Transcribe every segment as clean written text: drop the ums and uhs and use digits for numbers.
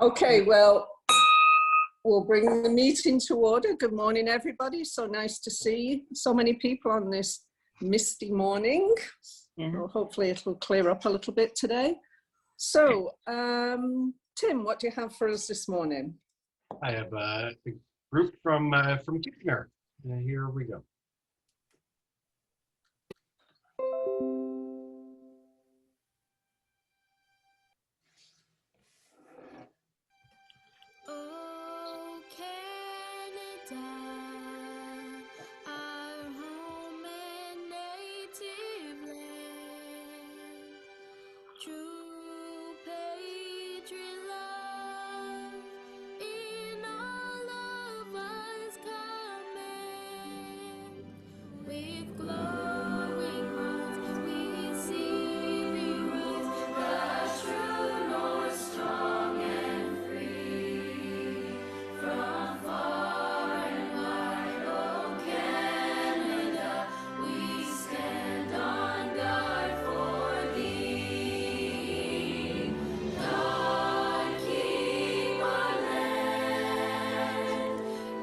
Okay, well, we'll bring the meeting to order. Good morning, everybody. So nice to see so many people on this misty morning. Yeah. Well, hopefully it'll clear up a little bit today. So, Tim, what do you have for us this morning? I have a group from Kitchener. Here we go. Oh, Canada, our home and native land, true patriot love in all of us command. With glowing hearts we see we rise, the true north strong and free. From far and wide, oh Canada, we stand on guard for thee. God keep our land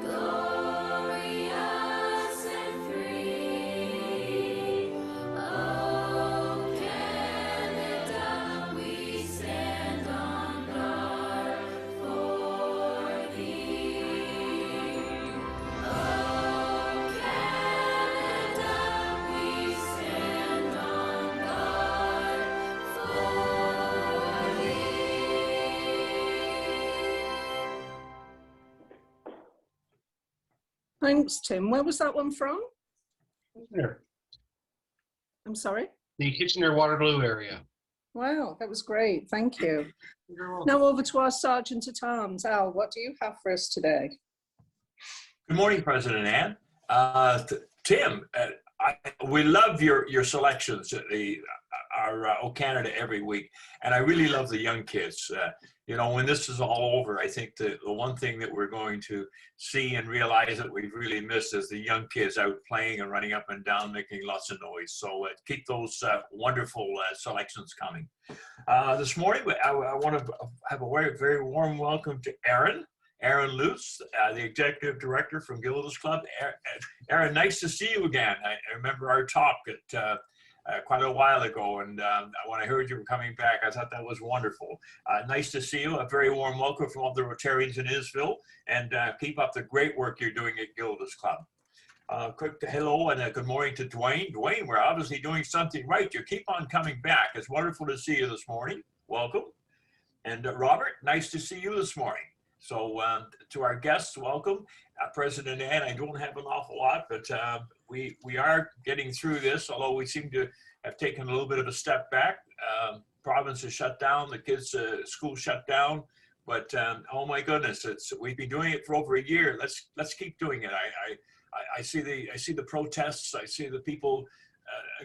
glorious and free. Oh Canada, we stand on guard for thee. Oh Canada, we stand on guard for thee. Thanks, Tim. Where was that one from? Kitchener, I'm sorry. the Kitchener-Waterloo area. Wow, that was great. Thank you. You're welcome. Now over to our Sergeant at Arms. Al, what do you have for us today? Good morning, President Ann. Tim, we love your selections at our O Canada every week, and I really love the young kids. When this is all over, I think the one thing that we're going to see and realize that we've really missed is the young kids out playing and running up and down, making lots of noise. So keep those wonderful selections coming. This morning, I want to have a very, very warm welcome to Aaron Lutes, the Executive Director from Gilda's Club. Aaron, nice to see you again. I remember our talk at quite a while ago, and when I heard you were coming back, I thought that was wonderful. Nice to see you. A very warm welcome from all the Rotarians in Innisfil, and keep up the great work you're doing at Gilda's Club. Quick hello and a good morning to Dwayne. Dwayne, we're obviously doing something right. You keep on coming back. It's wonderful to see you this morning. Welcome. And Robert, nice to see you this morning. So to our guests, welcome. President Ann, I don't have an awful lot, but we are getting through this, although we seem to have taken a little bit of a step back. Province is shut down, the kids' school shut down, but oh my goodness, we've been doing it for over a year. Let's keep doing it. I see the protests, I see the people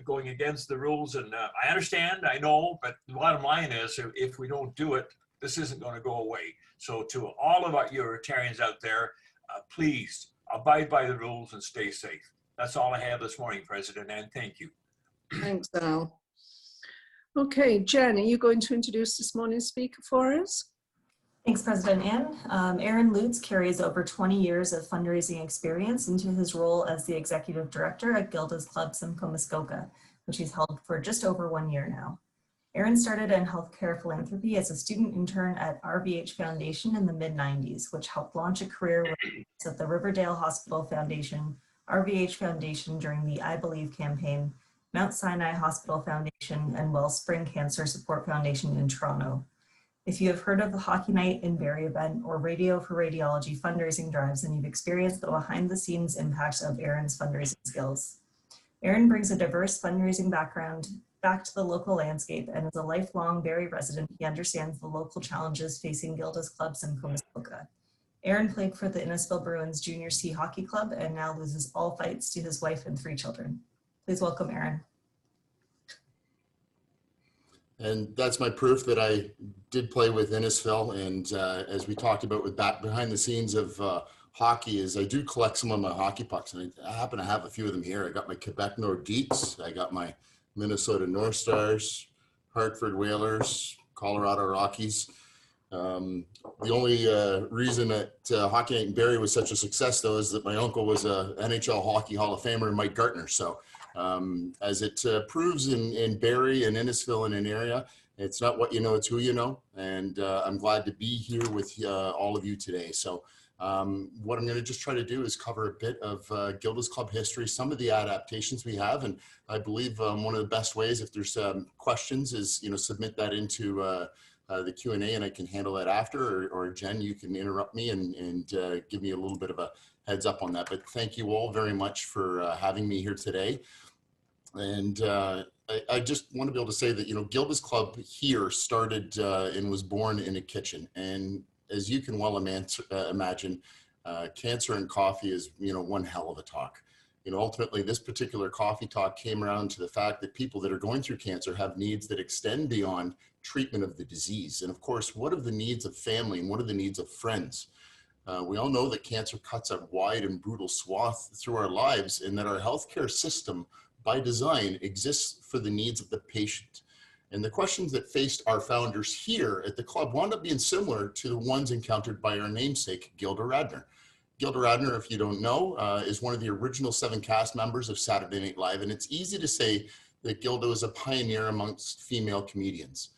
going against the rules, and I understand, I know, but the bottom line is if we don't do it, this isn't going to go away. So to all of our Rotarians out there, please abide by the rules and stay safe. That's all I have this morning, President Ann. Thank you. Thanks, Al. Okay, Jen, are you going to introduce this morning's speaker for us? Thanks, President Ann. Aaron Lutes carries over 20 years of fundraising experience into his role as the Executive Director at Gilda's Club Simcoe, Muskoka, which he's held for just over 1 year now. Aaron started in healthcare philanthropy as a student intern at RVH Foundation in the mid-90s, which helped launch a career at the Riverdale Hospital Foundation, RVH Foundation during the I Believe campaign, Mount Sinai Hospital Foundation, and Wellspring Cancer Support Foundation in Toronto. If you have heard of the Hockey Night in Barrie event or Radio for Radiology fundraising drives, then you've experienced the behind-the-scenes impact of Aaron's fundraising skills. Aaron brings a diverse fundraising background back to the local landscape, and as a lifelong Barrie resident, he understands the local challenges facing Gilda's Club Simcoe, Muskoka. Aaron played for the Innisfil Bruins Junior C Hockey Club and now loses all fights to his wife and 3 children. Please welcome Aaron. And that's my proof that I did play with Innisfil. And as we talked about with behind the scenes of hockey is I do collect some of my hockey pucks. And I happen to have a few of them here. I got my Quebec Nordiques. I got my Minnesota North Stars, Hartford Whalers, Colorado Rockies. The only reason that Hockey Night in Barrie was such a success, though, is that my uncle was a NHL Hockey Hall of Famer, Mike Gartner. So as it proves in Barrie and Innisfil and an area, it's not what you know, it's who you know. And I'm glad to be here with all of you today. So what I'm going to just try to do is cover a bit of Gilda's club history, some of the adaptations we have. And I believe one of the best ways, if there's questions, is, submit that into the Q&A, and I can handle that after, or Jen, you can interrupt me and give me a little bit of a heads up on that. But thank you all very much for having me here today. And I just want to be able to say that, Gilda's club here started and was born in a kitchen. And as you can well imagine, cancer and coffee is, one hell of a talk. Ultimately, this particular coffee talk came around to the fact that people that are going through cancer have needs that extend beyond treatment of the disease. And of course, what are the needs of family and what are the needs of friends? We all know that cancer cuts a wide and brutal swath through our lives, and that our healthcare system by design exists for the needs of the patient. And the questions that faced our founders here at the club wound up being similar to the ones encountered by our namesake, Gilda Radner. Gilda Radner, if you don't know, is one of the original 7 cast members of Saturday Night Live. And it's easy to say that Gilda was a pioneer amongst female comedians.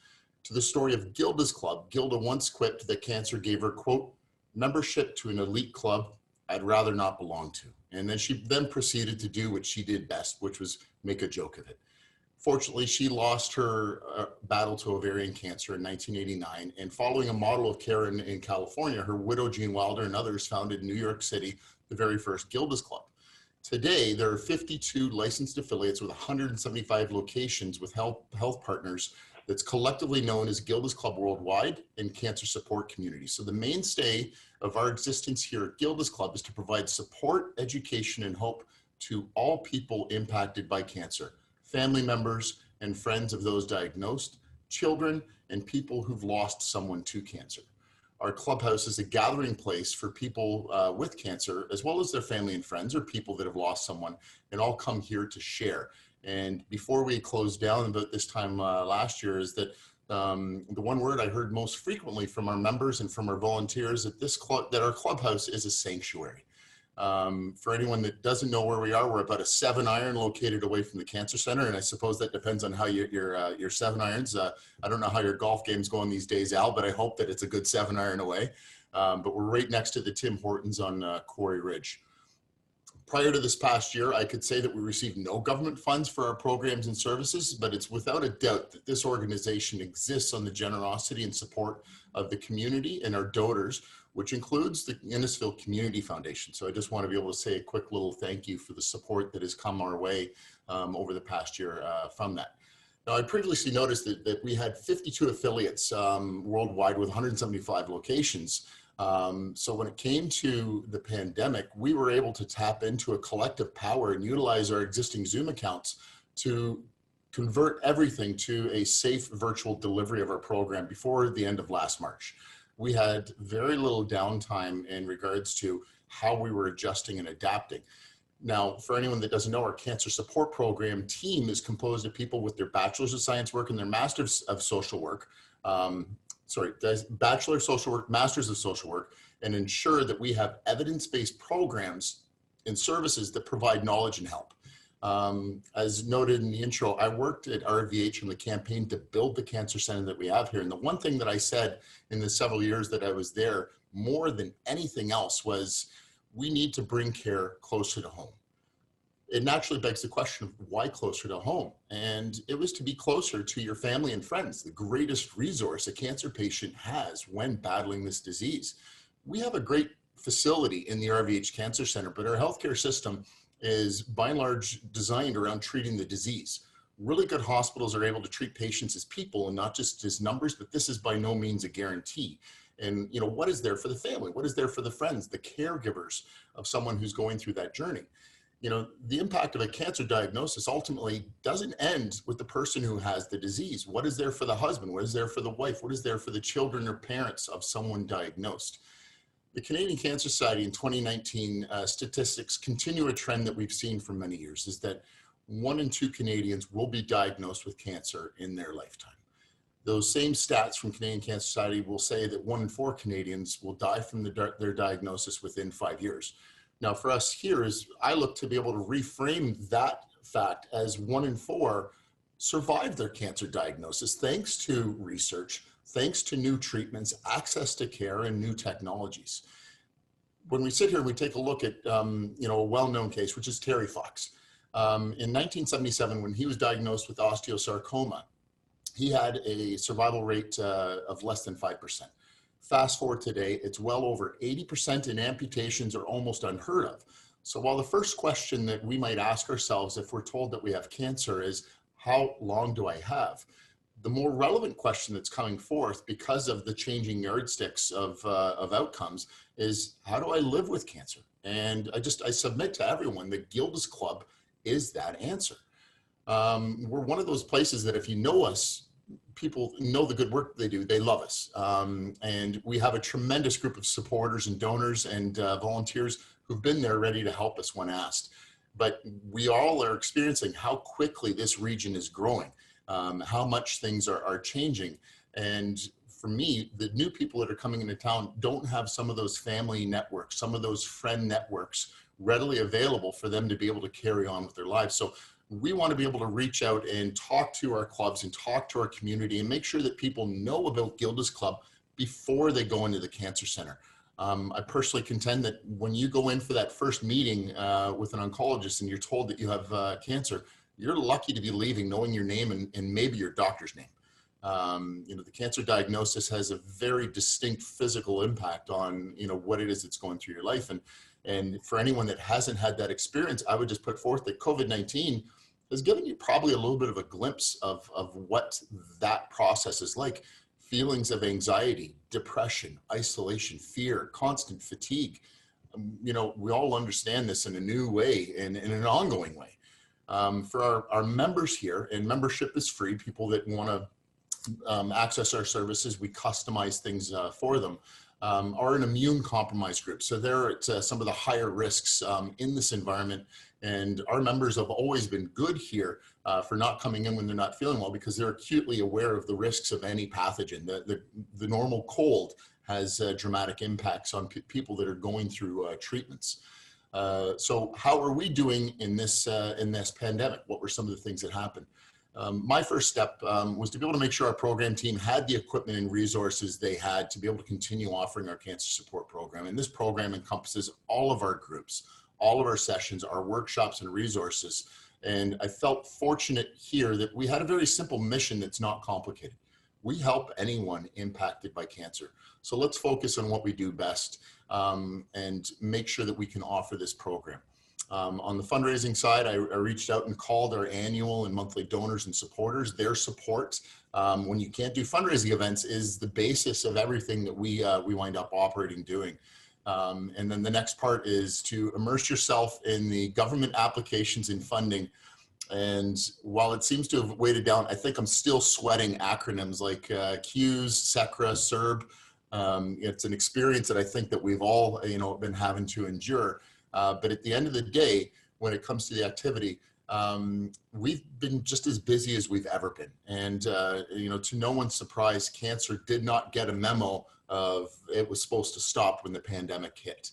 To the story of Gilda's club, Gilda once quipped that cancer gave her, quote, membership to an elite club I'd rather not belong to. And then she proceeded to do what she did best, which was make a joke of it. Fortunately, she lost her battle to ovarian cancer in 1989. And following a model of care in California, her widow, Jean Wilder, and others founded in New York City the very first Gilda's Club. Today, there are 52 licensed affiliates with 175 locations with health partners that's collectively known as Gilda's Club Worldwide and Cancer Support Community. So the mainstay of our existence here at Gilda's Club is to provide support, education, and hope to all people impacted by cancer, family members and friends of those diagnosed, children, and people who've lost someone to cancer. Our clubhouse is a gathering place for people with cancer, as well as their family and friends or people that have lost someone, and all come here to share. And before we closed down about this time last year, is that the one word I heard most frequently from our members and from our volunteers at this club, that our clubhouse is a sanctuary. For anyone that doesn't know where we are, we're about a 7-iron located away from the cancer center. And I suppose that depends on how your 7 irons. I don't know how your golf game's going these days, Al, but I hope that it's a good 7-iron away. But we're right next to the Tim Hortons on Quarry Ridge. Prior to this past year, I could say that we received no government funds for our programs and services, but it's without a doubt that this organization exists on the generosity and support of the community and our donors, which includes the Innisfil Community Foundation. So I just want to be able to say a quick little thank you for the support that has come our way over the past year from that. Now, I previously noticed that we had 52 affiliates worldwide with 175 locations. So when it came to the pandemic, we were able to tap into a collective power and utilize our existing Zoom accounts to convert everything to a safe virtual delivery of our program before the end of last March. We had very little downtime in regards to how we were adjusting and adapting. Now, for anyone that doesn't know, our cancer support program team is composed of people with their Bachelor's of Science work and their Master's of Social Work. Bachelor of Social Work, Masters of Social Work, and ensure that we have evidence-based programs and services that provide knowledge and help. As noted in the intro, I worked at RVH on the campaign to build the cancer center that we have here. And the one thing that I said in the several years that I was there, more than anything else, was we need to bring care closer to home. It naturally begs the question of why closer to home? And it was to be closer to your family and friends, the greatest resource a cancer patient has when battling this disease. We have a great facility in the RVH Cancer Center, but our healthcare system is by and large designed around treating the disease. Really good hospitals are able to treat patients as people and not just as numbers, but this is by no means a guarantee. And what is there for the family? What is there for the friends, the caregivers of someone who's going through that journey? The impact of a cancer diagnosis ultimately doesn't end with the person who has the disease. What is there for the husband? What is there for the wife? What is there for the children or parents of someone diagnosed? The Canadian Cancer Society in 2019 statistics continue a trend that we've seen for many years, is that 1 in 2 Canadians will be diagnosed with cancer in their lifetime. those same stats from Canadian Cancer Society will say that 1 in 4 Canadians will die from their diagnosis within 5 years. Now for us here is, I look to be able to reframe that fact as 1 in 4 survive their cancer diagnosis thanks to research, thanks to new treatments, access to care, and new technologies. When we sit here and we take a look at a well-known case, which is Terry Fox. In 1977, when he was diagnosed with osteosarcoma, he had a survival rate of less than 5%. Fast forward today, it's well over 80%, and amputations are almost unheard of. So while the first question that we might ask ourselves if we're told that we have cancer is, how long do I have? The more relevant question that's coming forth because of the changing yardsticks of outcomes is, how do I live with cancer? And I submit to everyone that Gilda's Club is that answer. We're one of those places that if you know us, people know the good work they do, they love us. And we have a tremendous group of supporters and donors and volunteers who've been there ready to help us when asked. But we all are experiencing how quickly this region is growing, how much things are changing. And for me, the new people that are coming into town don't have some of those family networks, some of those friend networks readily available for them to be able to carry on with their lives. So we want to be able to reach out and talk to our clubs and talk to our community and make sure that people know about Gilda's Club before they go into the cancer center. I personally contend that when you go in for that first meeting with an oncologist and you're told that you have cancer, you're lucky to be leaving knowing your name and maybe your doctor's name. The cancer diagnosis has a very distinct physical impact on, what it is that's going through your life. And for anyone that hasn't had that experience, I would just put forth that COVID-19 has given you probably a little bit of a glimpse of what that process is like. Feelings of anxiety, depression, isolation, fear, constant fatigue. We all understand this in a new way and in an ongoing way. For our members here, and membership is free, people that want to access our services, we customize things for them, are an immune compromised group. So they're at some of the higher risks in this environment. And our members have always been good here for not coming in when they're not feeling well, because they're acutely aware of the risks of any pathogen. The normal cold has dramatic impacts on people that are going through treatments. So how are we doing in this pandemic? What were some of the things that happened? My first step was to be able to make sure our program team had the equipment and resources they had to be able to continue offering our cancer support program. And this program encompasses all of our groups, all of our sessions, our workshops and resources. And I felt fortunate here that we had a very simple mission that's not complicated. We help anyone impacted by cancer. So let's focus on what we do best and make sure that we can offer this program. On the fundraising side, I reached out and called our annual and monthly donors and supporters. Their support, when you can't do fundraising events, is the basis of everything that we wind up operating doing. And then the next part is to immerse yourself in the government applications and funding. And while it seems to have weighted down, I think I'm still sweating acronyms like CUES, SECRA, CERB. It's an experience that I think that we've all been having to endure. But at the end of the day, when it comes to the activity, we've been just as busy as we've ever been. And, to no one's surprise, cancer did not get a memo of it was supposed to stop when the pandemic hit.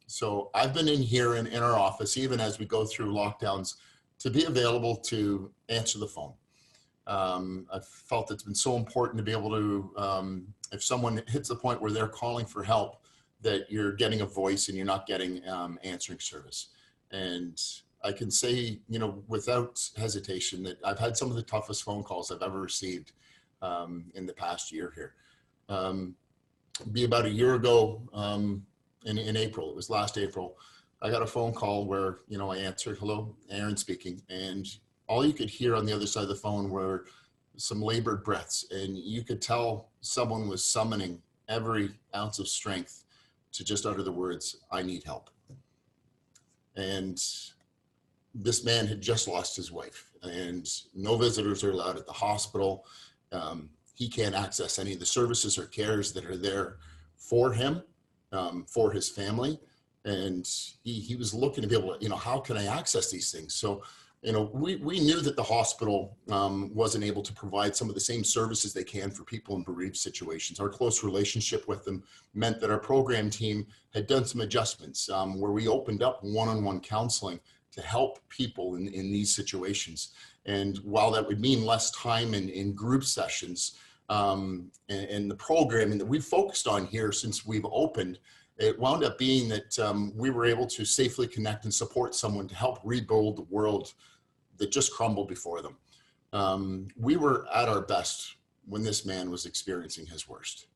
So I've been in here in our office, even as we go through lockdowns, to be available to answer the phone. I've felt it's been so important to be able to, if someone hits the point where they're calling for help, that you're getting a voice and you're not getting answering service. And I can say, without hesitation, that I've had some of the toughest phone calls I've ever received in the past year here. Be about a year ago in April, it was last April, I got a phone call where, I answered, hello, Aaron speaking. And all you could hear on the other side of the phone were some labored breaths. And you could tell someone was summoning every ounce of strength to just utter the words, I need help. And this man had just lost his wife, and no visitors are allowed at the hospital. He can't access any of the services or cares that are there for him, for his family. And he was looking to be able to, how can I access these things? So you know, we knew that the hospital wasn't able to provide some of the same services they can for people in bereaved situations. Our close relationship with them meant that our program team had done some adjustments where we opened up one-on-one counseling to help people in these situations. And while that would mean less time in group sessions, and the programming that we've focused on here since we've opened, it wound up being that we were able to safely connect and support someone to help rebuild the world that just crumbled before them. We were at our best when this man was experiencing his worst.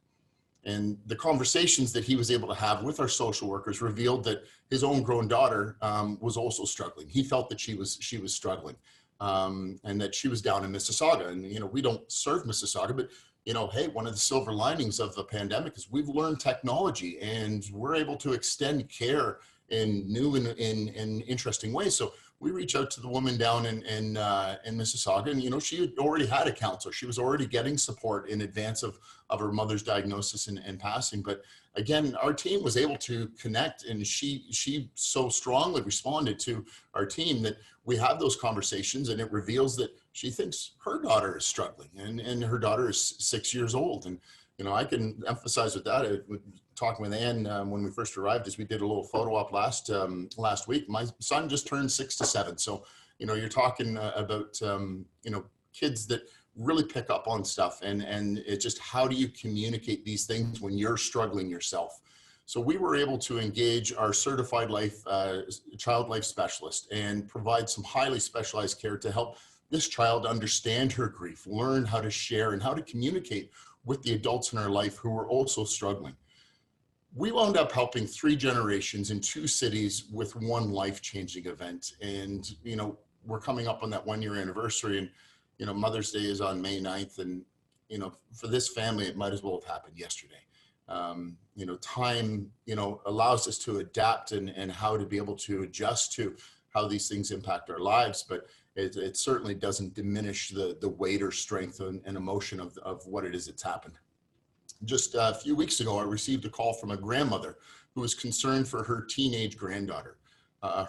And the conversations that he was able to have with our social workers revealed that his own grown daughter was also struggling. He felt that she was struggling, and that she was down in Mississauga. And, you know, we don't serve Mississauga, but, you know, hey, one of the silver linings of the pandemic is we've learned technology and we're able to extend care in new and interesting ways. So we reach out to the woman down in Mississauga, and, you know, she had already had a counselor. She was already getting support in advance of her mother's diagnosis and passing. But again, our team was able to connect, and she so strongly responded to our team that we had those conversations, and it reveals that she thinks her daughter is struggling, and her daughter is 6 years old. And, you know, I can emphasize with that, talking with Ann when we first arrived, as we did a little photo op last week. My son just turned 6 to 7. So, you know, you're talking about, you know, kids that really pick up on stuff, and it's just, how do you communicate these things when you're struggling yourself? So we were able to engage our certified child life specialist and provide some highly specialized care to help this child understand her grief, learn how to share and how to communicate with the adults in our life who were also struggling. We wound up helping 3 generations in 2 cities with one life-changing event. And, you know, we're coming up on that 1-year anniversary, and, you know, Mother's Day is on May 9th. And, you know, for this family, it might as well have happened yesterday. You know, time, you know, allows us to adapt and how to be able to adjust to how these things impact our lives. But it certainly doesn't diminish the weight or strength and emotion of what it is that's happened. Just a few weeks ago, I received a call from a grandmother who was concerned for her teenage granddaughter.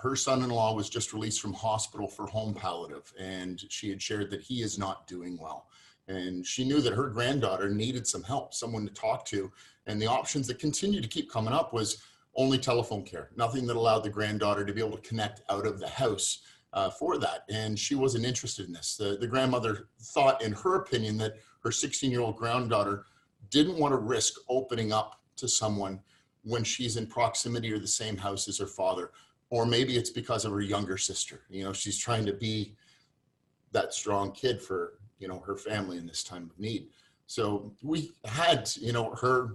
Her son-in-law was just released from hospital for home palliative, and she had shared that he is not doing well. And she knew that her granddaughter needed some help, someone to talk to. And the options that continue to keep coming up was only telephone care, nothing that allowed the granddaughter to be able to connect out of the house for that. And she wasn't interested in this. The grandmother thought, in her opinion, that her 16-year-old granddaughter didn't want to risk opening up to someone when she's in proximity or the same house as her father. Or maybe it's because of her younger sister. You know, she's trying to be that strong kid for, you know, her family in this time of need. So we had, you know, her,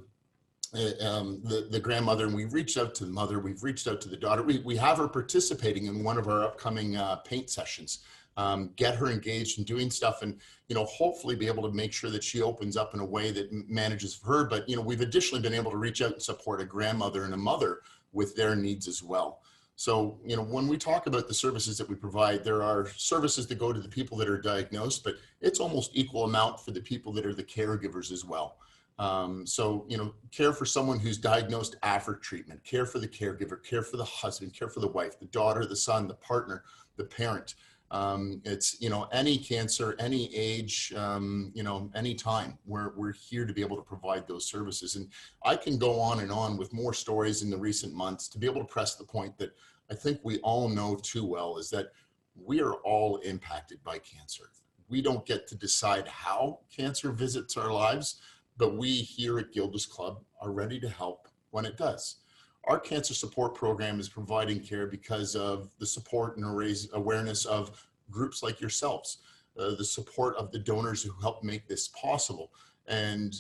the grandmother, and we reached out to the mother, we've reached out to the daughter. We have her participating in one of our upcoming paint sessions, get her engaged in doing stuff, and, you know, hopefully be able to make sure that she opens up in a way that manages for her. But, you know, we've additionally been able to reach out and support a grandmother and a mother with their needs as well. So, you know, when we talk about the services that we provide, there are services that go to the people that are diagnosed, but it's almost equal amount for the people that are the caregivers as well. So, you know, care for someone who's diagnosed after treatment, care for the caregiver, care for the husband, care for the wife, the daughter, the son, the partner, the parent. It's, you know, any cancer, any age, you know, any time, we're here to be able to provide those services. And I can go on and on with more stories in the recent months to be able to press the point that I think we all know too well, is that we are all impacted by cancer. We don't get to decide how cancer visits our lives, but we here at Gilda's Club are ready to help when it does. Our cancer support program is providing care because of the support and raise awareness of groups like yourselves, the support of the donors who help make this possible. And,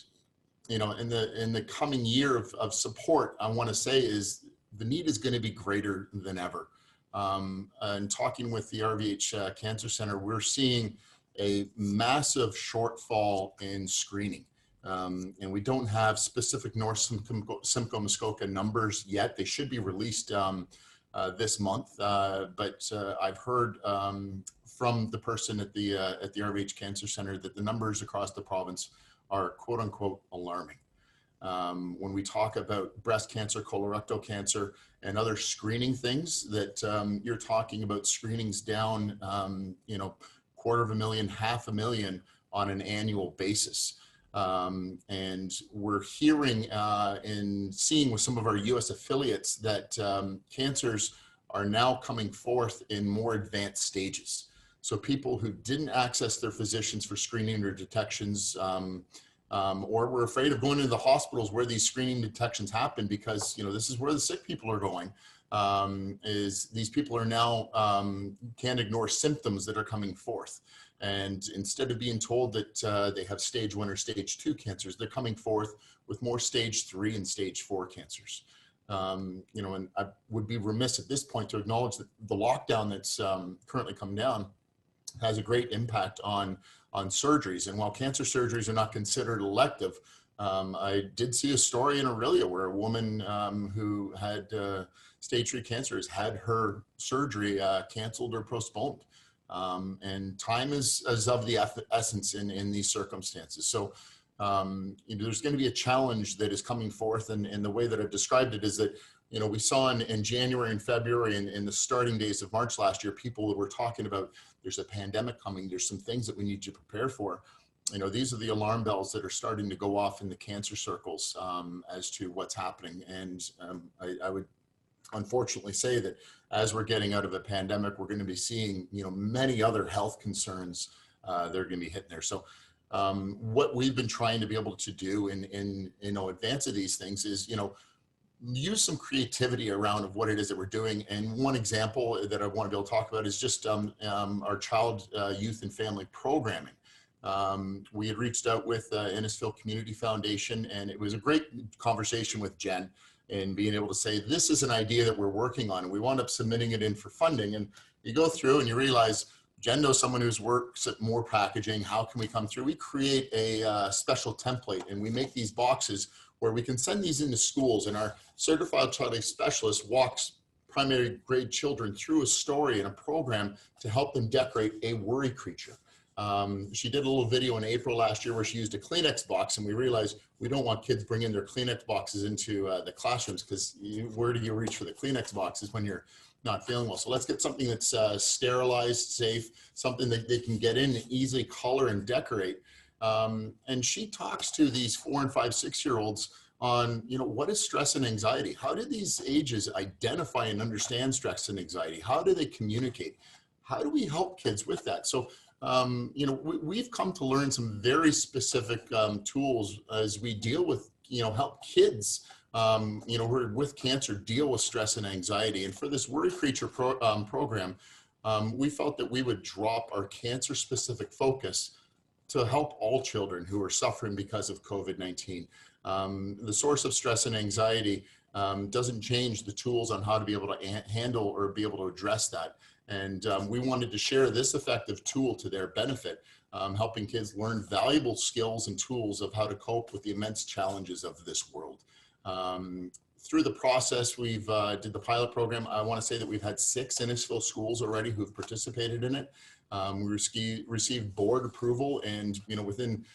you know, in the coming year of support, I want to say is the need is going to be greater than ever. And talking with the RVH Cancer Center, we're seeing a massive shortfall in screening. And we don't have specific North Simcoe Muskoka numbers yet. They should be released this month, but I've heard from the person at the RVH Cancer Center that the numbers across the province are quote unquote alarming. When we talk about breast cancer, colorectal cancer, and other screening things that you're talking about screenings down, 250,000, 500,000 on an annual basis. And we're hearing and seeing with some of our US affiliates that cancers are now coming forth in more advanced stages. So people who didn't access their physicians for screening or detections, or were afraid of going into the hospitals where these screening detections happen because, this is where the sick people are going, is these people are now can't ignore symptoms that are coming forth. And instead of being told that they have stage 1 or stage 2 cancers, they're coming forth with more stage 3 and stage 4 cancers. And I would be remiss at this point to acknowledge that the lockdown that's currently come down has a great impact on surgeries. And while cancer surgeries are not considered elective, I did see a story in Aurelia where a woman who had stage 3 cancer has had her surgery canceled or postponed. And time is of the essence in these circumstances. So there's going to be a challenge that is coming forth, and the way that I've described it is that we saw in January and February and in the starting days of March last year, people were talking about there's a pandemic coming, there's some things that we need to prepare for. These are the alarm bells that are starting to go off in the cancer circles as to what's happening. And I would unfortunately say that as we're getting out of a pandemic, we're going to be seeing, many other health concerns that are going to be hitting there. So what we've been trying to be able to do in advance of these things is, use some creativity around of what it is that we're doing. And one example that I want to be able to talk about is just our child, youth and family programming. We had reached out with Innisfil Community Foundation, and it was a great conversation with Jen and being able to say, this is an idea that we're working on, and we wound up submitting it in for funding. And you go through and you realize Jen knows someone who's works at more packaging. How can we come through? We create a special template, and we make these boxes where we can send these into schools, and our certified child life specialist walks primary grade children through a story and a program to help them decorate a worry creature. She did a little video in April last year where she used a Kleenex box, and we realized we don't want kids bringing their Kleenex boxes into the classrooms, because where do you reach for the Kleenex boxes when you're not feeling well? So let's get something that's sterilized, safe, something that they can get in and easily color and decorate. And she talks to these 4 and 5, 6-year-olds on, what is stress and anxiety? How do these ages identify and understand stress and anxiety? How do they communicate? How do we help kids with that? So, we've come to learn some very specific tools as we deal with, help kids, who are with cancer deal with stress and anxiety. And for this Worry Creature program, we felt that we would drop our cancer-specific focus to help all children who are suffering because of COVID-19. The source of stress and anxiety doesn't change the tools on how to be able to handle or be able to address that. And we wanted to share this effective tool to their benefit, helping kids learn valuable skills and tools of how to cope with the immense challenges of this world. Through the process, we've did the pilot program. I want to say that we've had 6 Innisfil schools already who've participated in it. We received board approval, and within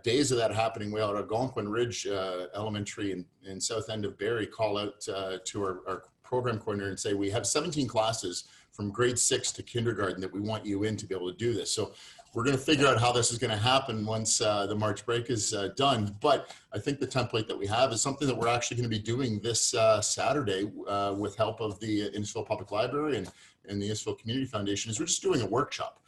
days of that happening, we had Algonquin Ridge Elementary in south end of Barrie call out to our program coordinator and say, we have 17 classes from grade 6 to kindergarten that we want you in to be able to do this. So we're going to figure out how this is going to happen once the March break is done. But I think the template that we have is something that we're actually going to be doing this Saturday with help of the Innisfil Public Library and the Innisfil Community Foundation. Is we're just doing a workshop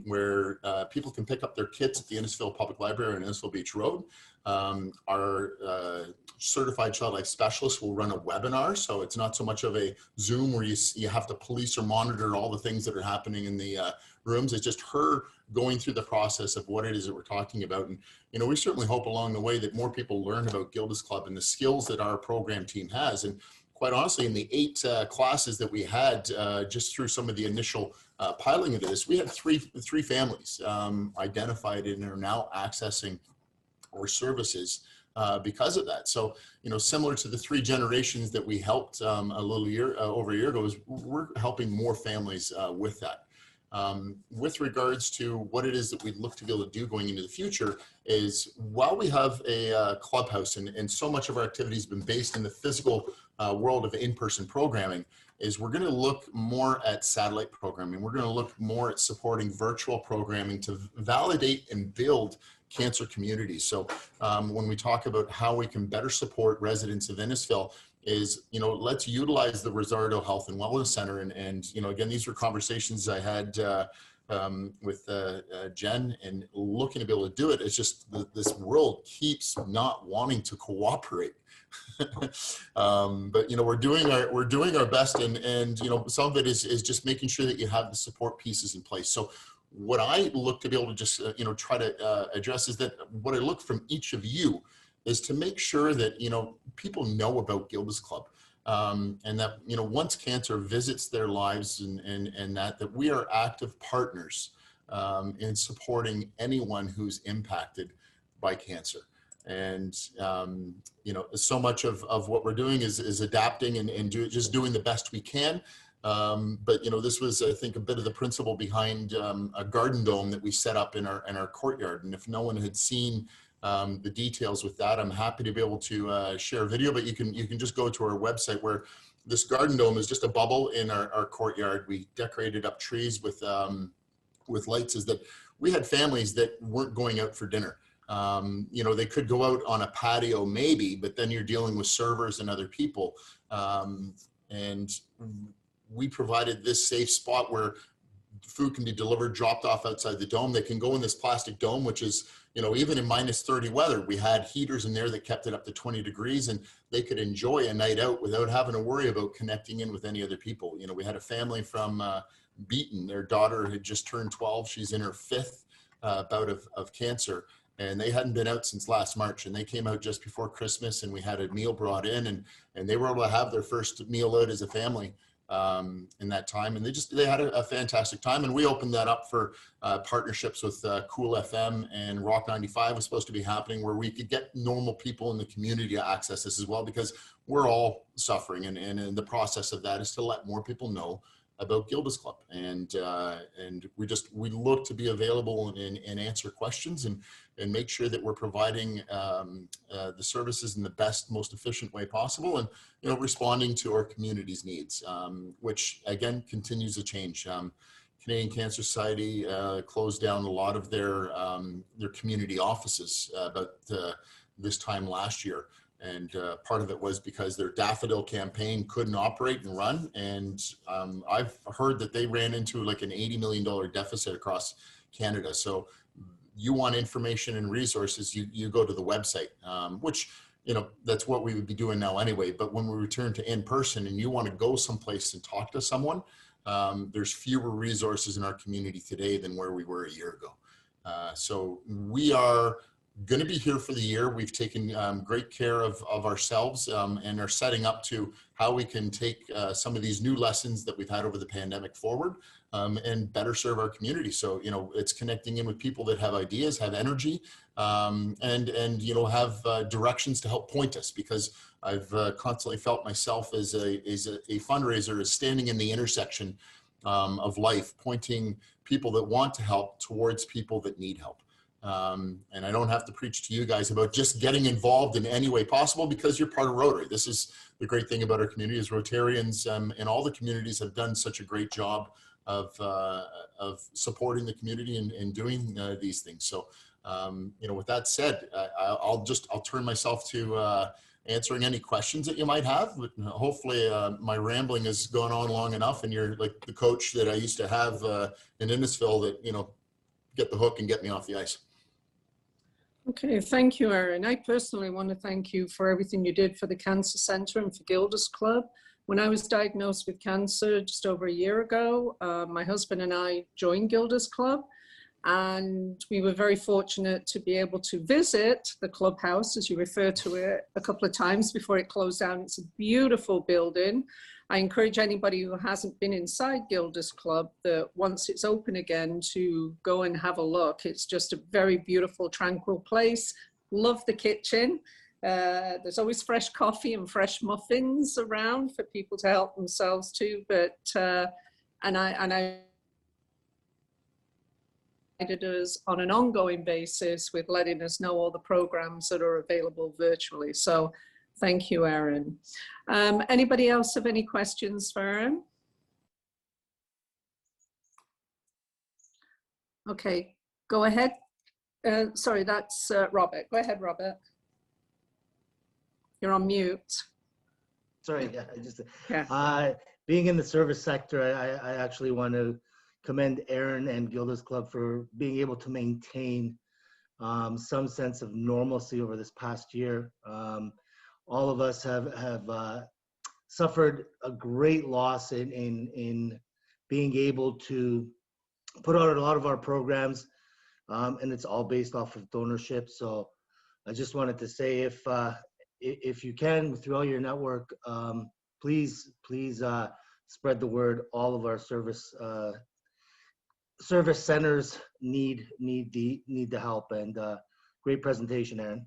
where people can pick up their kits at the Innisfil Public Library on Innisfil Beach Road. Our certified child life specialist will run a webinar, so it's not so much of a Zoom where you have to police or monitor all the things that are happening in the rooms. It's just her going through the process of what it is that we're talking about. And we certainly hope along the way that more people learn about Gilda's Club and the skills that our program team has. And quite honestly, in the 8 classes that we had just through some of the initial piling into this, we had three families identified and are now accessing our services because of that. So, similar to the 3 generations that we helped over a year ago, we're helping more families with that. With regards to what it is that we'd look to be able to do going into the future is, while we have a clubhouse and so much of our activity has been based in the physical world of in-person programming, is we're going to look more at satellite programming. We're going to look more at supporting virtual programming to validate and build cancer communities. So when we talk about how we can better support residents of Innisfil, is, let's utilize the Rosardo Health and Wellness Center. And again, these were conversations I had with Jen, and looking to be able to do it. It's just this world keeps not wanting to cooperate. But we're doing our best, and some of it is just making sure that you have the support pieces in place. So what I look to be able to just try to address is that what I look from each of you is to make sure that people know about Gilda's Club, and that once cancer visits their lives, and that we are active partners in supporting anyone who's impacted by cancer. And so much of what we're doing is adapting and just doing the best we can. But this was, I think, a bit of the principle behind a garden dome that we set up in our courtyard. And if no one had seen the details with that, I'm happy to be able to share a video, but you can just go to our website, where this garden dome is just a bubble in our courtyard. We decorated up trees with lights, is that we had families that weren't going out for dinner. They could go out on a patio maybe, but then you're dealing with servers and other people. And we provided this safe spot where food can be delivered, dropped off outside the dome. They can go in this plastic dome, which is, even in -30 weather, we had heaters in there that kept it up to 20 degrees, and they could enjoy a night out without having to worry about connecting in with any other people. We had a family from Beaton. Their daughter had just turned 12. She's in her 5th bout of cancer, and they hadn't been out since last March, and they came out just before Christmas, and we had a meal brought in, and they were able to have their first meal out as a family in that time, and they had a fantastic time. And we opened that up for partnerships with Cool FM, and Rock 95 was supposed to be happening, where we could get normal people in the community to access this as well, because we're all suffering, and in the process of that is to let more people know about Gilda's Club, and we look to be available and answer questions, and make sure that we're providing the services in the best, most efficient way possible, and responding to our community's needs, which again continues to change. Canadian Cancer Society closed down a lot of their community offices about this time last year. And part of it was because their Daffodil campaign couldn't operate and run. And I've heard that they ran into like an $80 million deficit across Canada. So you want information and resources, you go to the website, which, that's what we would be doing now anyway. But when we return to in person and you want to go someplace and talk to someone, there's fewer resources in our community today than where we were a year ago. So we are going to be here for the year. We've taken great care of ourselves, and are setting up to how we can take some of these new lessons that we've had over the pandemic forward, and better serve our community. So, it's connecting in with people that have ideas, have energy, and have directions to help point us, because I've constantly felt myself as a fundraiser is standing in the intersection of life, pointing people that want to help towards people that need help. And I don't have to preach to you guys about just getting involved in any way possible, because you're part of Rotary. This is the great thing about our community, is Rotarians and all the communities have done such a great job of supporting the community and doing these things. So, with that said, I'll turn myself to answering any questions that you might have. But hopefully my rambling has gone on long enough, and you're like the coach that I used to have in Innisfil that, get the hook and get me off the ice. Okay, thank you, Aaron. I personally want to thank you for everything you did for the Cancer Centre and for Gilda's Club. When I was diagnosed with cancer just over a year ago, my husband and I joined Gilda's Club, and we were very fortunate to be able to visit the clubhouse, as you refer to it, a couple of times before it closed down. It's a beautiful building. I encourage anybody who hasn't been inside Gilda's Club, that once it's open again, to go and have a look. It's just a very beautiful, tranquil place. Love the kitchen. There's always fresh coffee and fresh muffins around for people to help themselves too. But and I us on an ongoing basis with letting us know all the programs that are available virtually. So thank you, Aaron. Anybody else have any questions for Aaron? Okay, go ahead. Sorry, that's Robert. Go ahead, Robert. You're on mute. Sorry, yeah, I just, Yeah. being in the service sector, I actually want to commend Aaron and Gilda's Club for being able to maintain some sense of normalcy over this past year. All of us have suffered a great loss in being able to put out a lot of our programs, and it's all based off of donorship. So I just wanted to say, if you can, through all your network, please spread the word. All of our service centers need the help. And great presentation, Aaron.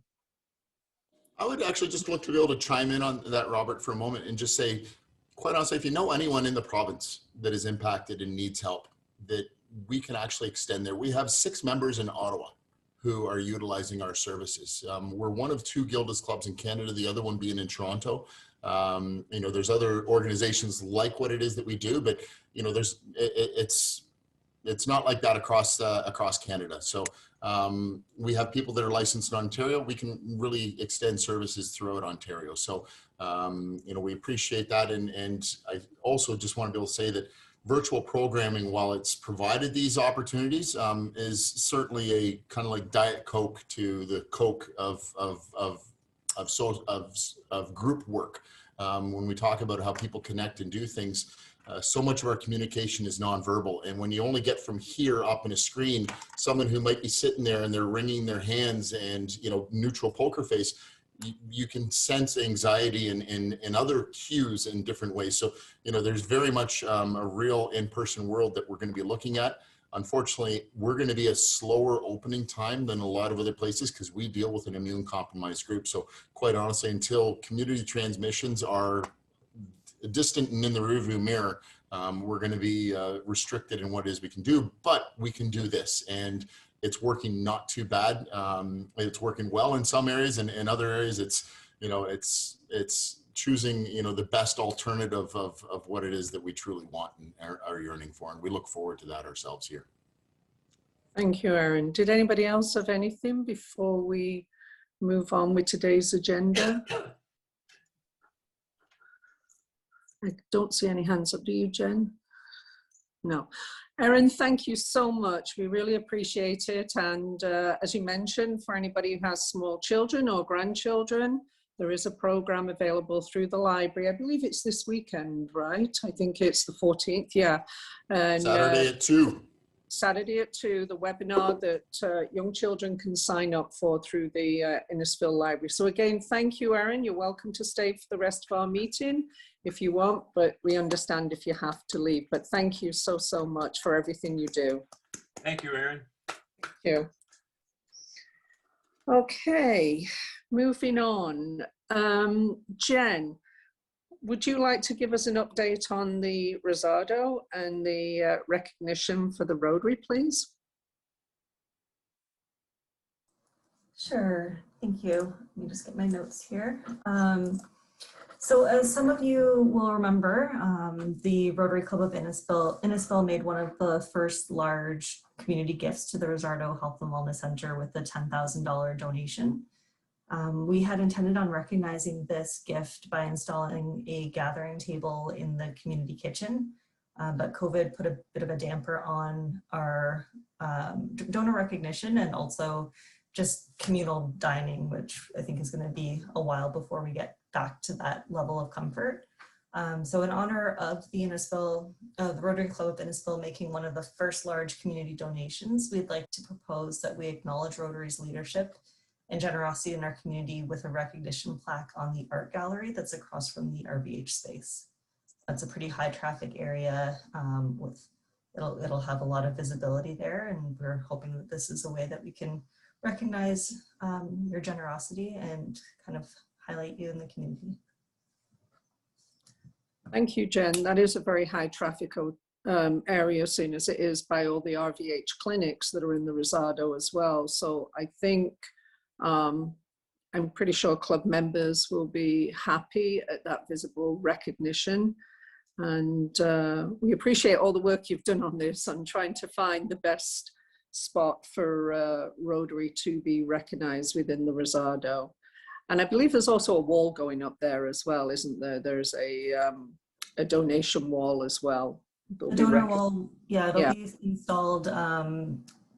I would actually just look to be able to chime in on that, Robert, for a moment and just say, quite honestly, if you know anyone in the province that is impacted and needs help, that we can actually extend there. We have 6 members in Ottawa who are utilizing our services. We're one of 2 Gilda's clubs in Canada, the other one being in Toronto. You know, there's other organizations like what it is that we do, but you know, it's not like that across Canada. So we have people that are licensed in Ontario. We can really extend services throughout Ontario. So you know, we appreciate that, and I also just want to be able to say that virtual programming, while it's provided these opportunities, is certainly a kind of like Diet Coke to the Coke of group work. When we talk about how people connect and do things, so much of our communication is nonverbal. And when you only get from here up in a screen, someone who might be sitting there and they're wringing their hands and, you know, neutral poker face, you can sense anxiety and other cues in different ways. So, you know, there's very much a real in-person world that we're going to be looking at. Unfortunately, we're going to be a slower opening time than a lot of other places because we deal with an immune compromised group. So quite honestly, until community transmissions are distant and in the rearview mirror, we're going to be restricted in what it is we can do, but we can do this. And it's working not too bad. It's working well in some areas, and in other areas, it's, you know, it's choosing, you know, the best alternative of what it is that we truly want and are yearning for. And we look forward to that ourselves here. Thank you, Aaron. Did anybody else have anything before we move on with today's agenda? I don't see any hands up. Do you, Jen? No. Aaron, thank you so much. We really appreciate it. And as you mentioned, for anybody who has small children or grandchildren, there is a program available through the library. I believe it's this weekend, right? I think it's the 14th, yeah. And, Saturday at 2. Saturday at 2, the webinar that young children can sign up for through the Innisfil Library. So again, thank you, Aaron. You're welcome to stay for the rest of our meeting if you want, but we understand if you have to leave. But thank you so much for everything you do. Thank you, Aaron. Thank you. Okay, moving on. Jen, would you like to give us an update on the Rosado and the recognition for the Rotary, please? Sure, thank you. Let me just get my notes here. So as some of you will remember, the Rotary Club of Innisfil made one of the first large community gifts to the Rosado Health and Wellness Center with a $10,000 donation. We had intended on recognizing this gift by installing a gathering table in the community kitchen, but COVID put a bit of a damper on our donor recognition and also just communal dining, which I think is going to be a while before we get back to that level of comfort. So in honor of the Rotary Club of Innisfil making one of the first large community donations, we'd like to propose that we acknowledge Rotary's leadership and generosity in our community with a recognition plaque on the art gallery that's across from the RVH space. That's a pretty high traffic area it'll have a lot of visibility there, and we're hoping that this is a way that we can recognize your generosity and kind of highlight you in the community. Thank you, Jen. That is a very high traffic area, soon as it is by all the RVH clinics that are in the Rosado as well. So I think I'm pretty sure club members will be happy at that visible recognition. And we appreciate all the work you've done on this on trying to find the best spot for Rotary to be recognized within the Rosado. And I believe there's also a wall going up there as well, isn't there? There's a donation wall as well. The donor wall, yeah, it'll be installed.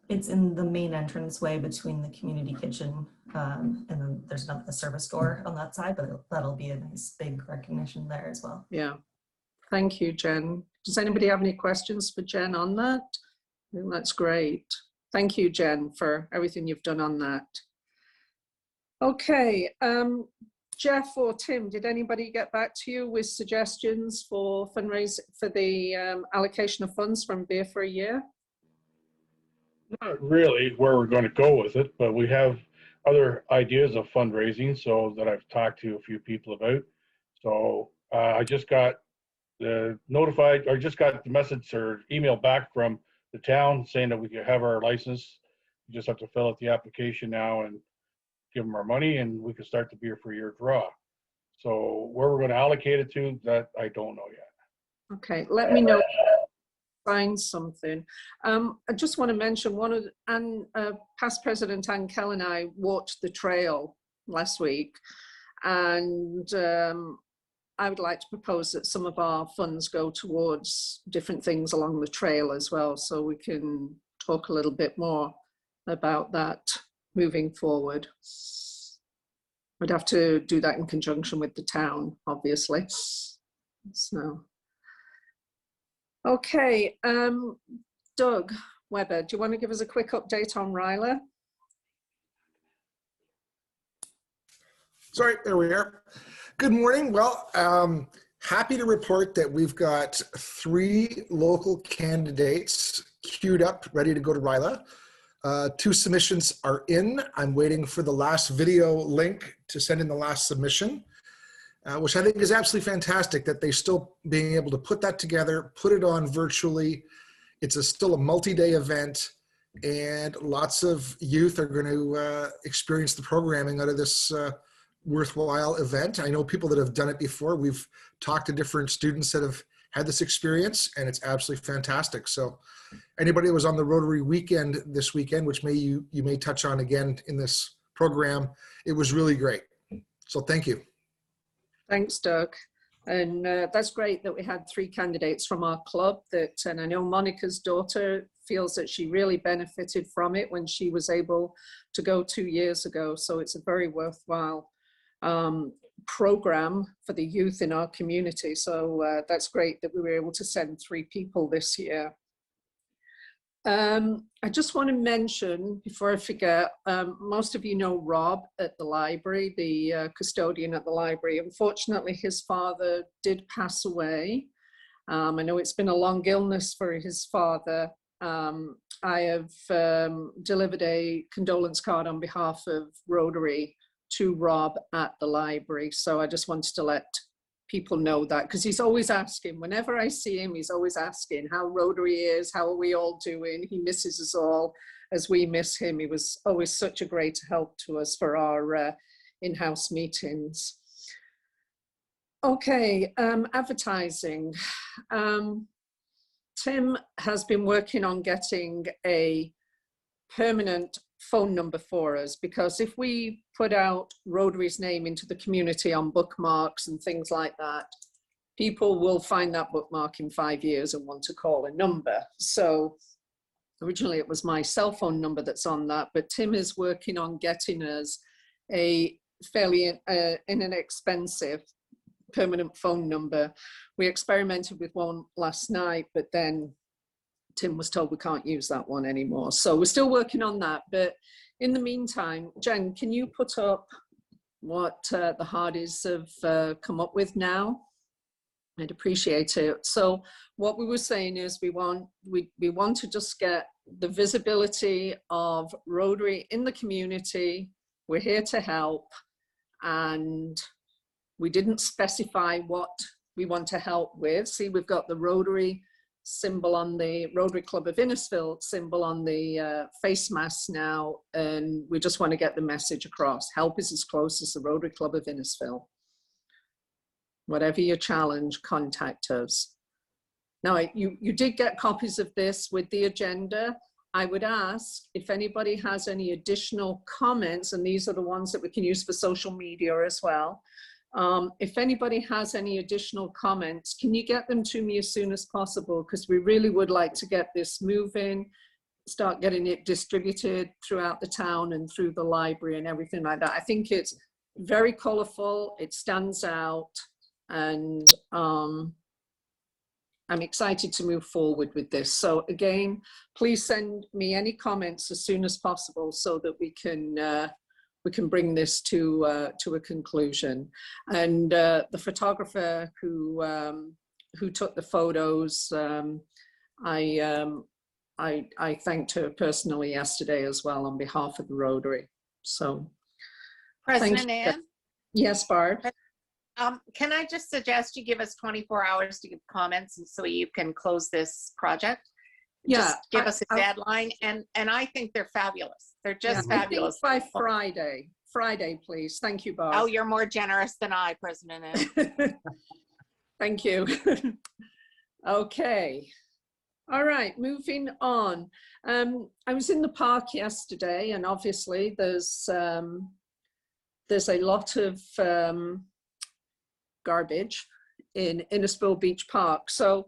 It's in the main entranceway between the community kitchen and then there's a service door on that side, but that'll be a nice big recognition there as well. Yeah. Thank you, Jen. Does anybody have any questions for Jen on that? I think that's great. Thank you, Jen, for everything you've done on that. Okay, Jeff or Tim, did anybody get back to you with suggestions for fundraising for the allocation of funds from Beer for a Year? Not really where we're going to go with it, but we have other ideas of fundraising, so that I've talked to a few people about. So I just got notified, or just got the message or email back from the town saying that we can have our license. We just have to fill out the application now and give them our money, and we can start the Beer for a Year draw. So where we're going to allocate it to, that I don't know yet. Okay, let me know. Find something. I just want to mention one of past President Ann Kell and I walked the trail last week, and I would like to propose that some of our funds go towards different things along the trail as well, so we can talk a little bit more about that moving forward. We'd have to do that in conjunction with the town, obviously. So, okay, Doug Weber, do you want to give us a quick update on Ryla? Sorry, there we are. Good morning. Well, happy to report that we've got 3 local candidates queued up, ready to go to Ryla. 2 submissions are in. I'm waiting for the last video link to send in the last submission, which I think is absolutely fantastic that they're still being able to put that together, put it on virtually. It's still a multi-day event, and lots of youth are going to experience the programming out of this worthwhile event. I know people that have done it before. We've talked to different students that have had this experience, and it's absolutely fantastic. So anybody that was on the Rotary weekend this weekend, which you may touch on again in this program, it was really great. So thank you. Thanks, Doug. And that's great that we had 3 candidates from our club and I know Monica's daughter feels that she really benefited from it when she was able to go 2 years ago. So it's a very worthwhile program for the youth in our community. So that's great that we were able to send 3 people this year. I just want to mention, before I forget, most of you know Rob at the library, the custodian at the library. Unfortunately, his father did pass away. I know it's been a long illness for his father. I have delivered a condolence card on behalf of Rotary to Rob at the library. So I just wanted to let people know that, because he's always asking, whenever I see him, he's always asking how Rotary is, how are we all doing? He misses us all as we miss him. He was always such a great help to us for our in-house meetings. Okay, advertising. Tim has been working on getting a permanent phone number for us, because if we put out Rotary's name into the community on bookmarks and things like that, people will find that bookmark in 5 years and want to call a number. So originally it was my cell phone number that's on that, but Tim is working on getting us a fairly inexpensive permanent phone number. We experimented with one last night, but then Tim was told we can't use that one anymore. So we're still working on that. But in the meantime, Jen, can you put up what the Hardys have come up with now? I'd appreciate it. So what we were saying is we want to just get the visibility of Rotary in the community. We're here to help. And we didn't specify what we want to help with. See, we've got the Rotary symbol on the Rotary Club of Innisfil symbol on the face mask now, and we just want to get the message across. Help is as close as the Rotary Club of Innisfil. Whatever your challenge, contact us. Now, you did get copies of this with the agenda. I would ask if anybody has any additional comments, and these are the ones that we can use for social media as well. If anybody has any additional comments, can you get them to me as soon as possible? Because we really would like to get this moving, start getting it distributed throughout the town and through the library and everything like that. I think it's very colorful, it stands out, and I'm excited to move forward with this. So again, please send me any comments as soon as possible so that we can bring this to a conclusion. And the photographer who took the photos, I thanked her personally yesterday as well on behalf of the Rotary. So, President Ann? Yes, Barb. Can I just suggest you give us 24 hours to give comments and so you can close this project? Yeah, Just give us a deadline, and I think they're fabulous. They're just fabulous. I think by Friday, please. Thank you, Barb. Oh, you're more generous than I, President Ann. Thank you. Okay. All right, moving on. I was in the park yesterday, and obviously there's a lot of garbage in Innisfil Beach Park. So